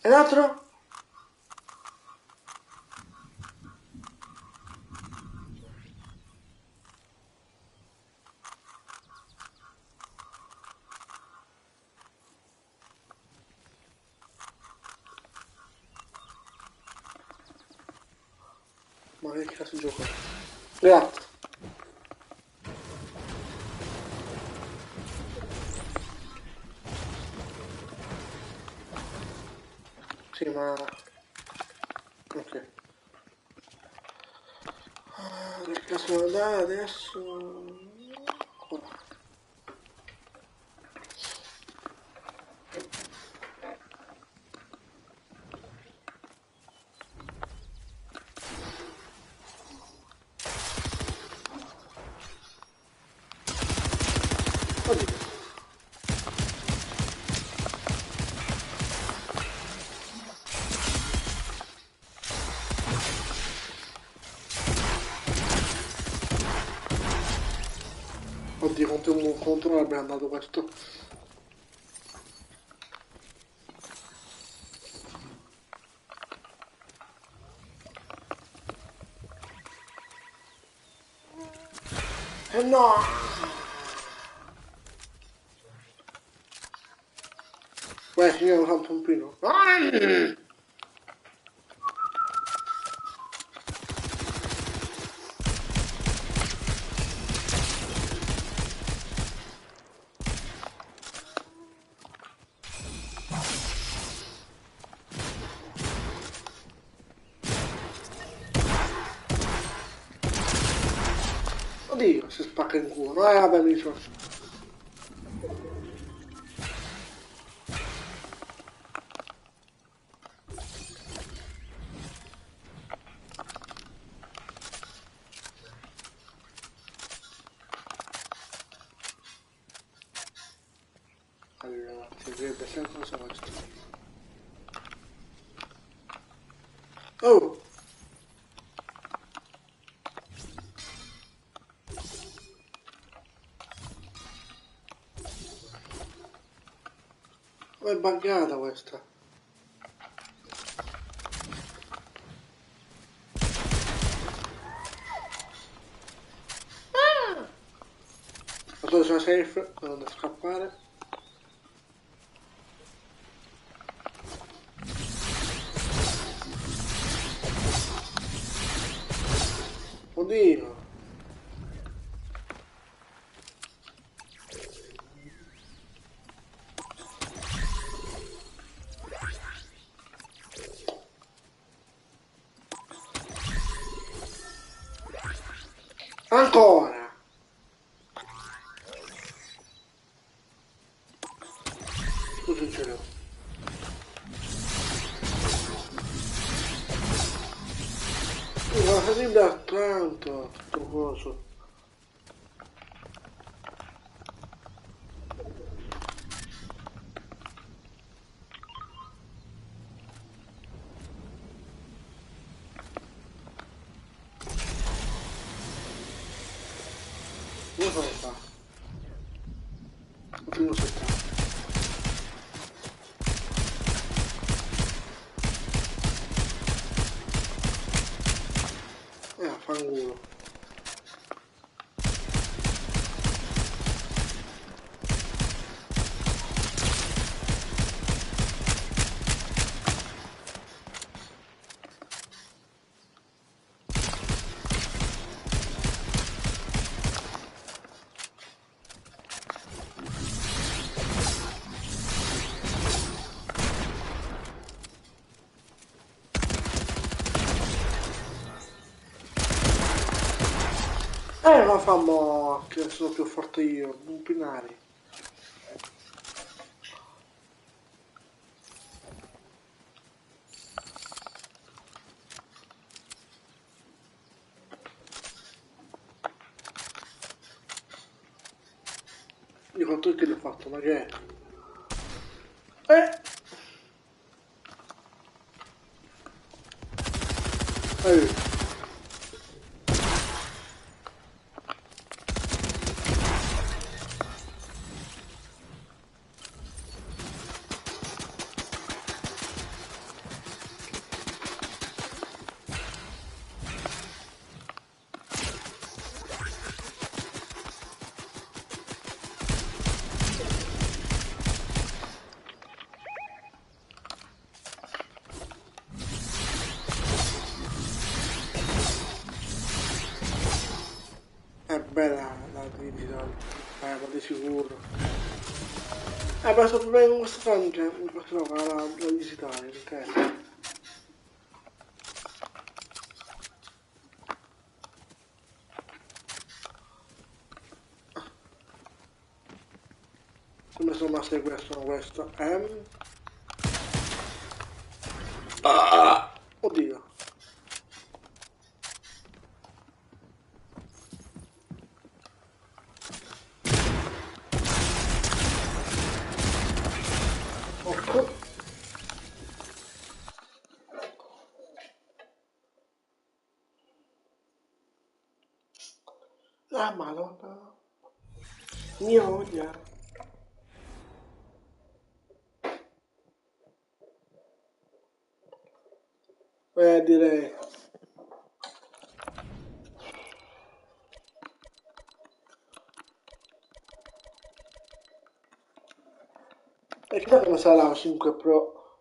E l'altro? Ma che cazzo gioco? Grazie. Sì, ma... Ok. Che cazzo devo andare adesso? Qua. Oddio. Oddio, contro non abbiamo dato questo. Eh no! signore, fa un pompino. Oddio, si spacca in culo. Vabbè, mi so. Allora, si vede sempre cosa questo. Oh! Ma è buggata questa. La sua sono safe, non da scappare. Oddio! Ancora! Cosa succede? Ma sarebbe accanto, tutto coso. Come fa a fare? Il primo settato. Fanculo. Ma fammo che sono più forte io, un pinari. Io con tutti l'ho fatto, ma che è? Eh! Eh! È bella la digital, ma di sicuro. Basta proprio con questo tramite, questo no, la digitale, intera. Come sono rimaste questo, no questo? Oddio. Ecco. Ah, madonna. Mia voglia. Direi. E chissà come sarà la 5 Pro.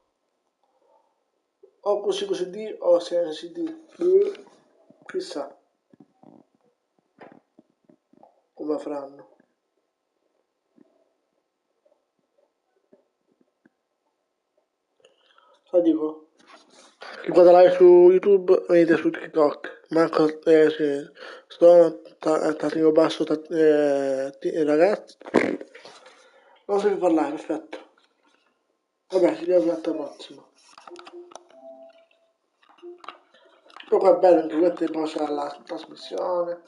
O così così D o senza CD. Chissà come faranno. Lo dico. Chi guarda su YouTube venite su TikTok. Marco, sì. Sto tattino basso, ragazzi. Non so più parlare, perfetto. Vabbè, ci vediamo l'altra prossima. Però qua è bello anche questo pausa la trasmissione.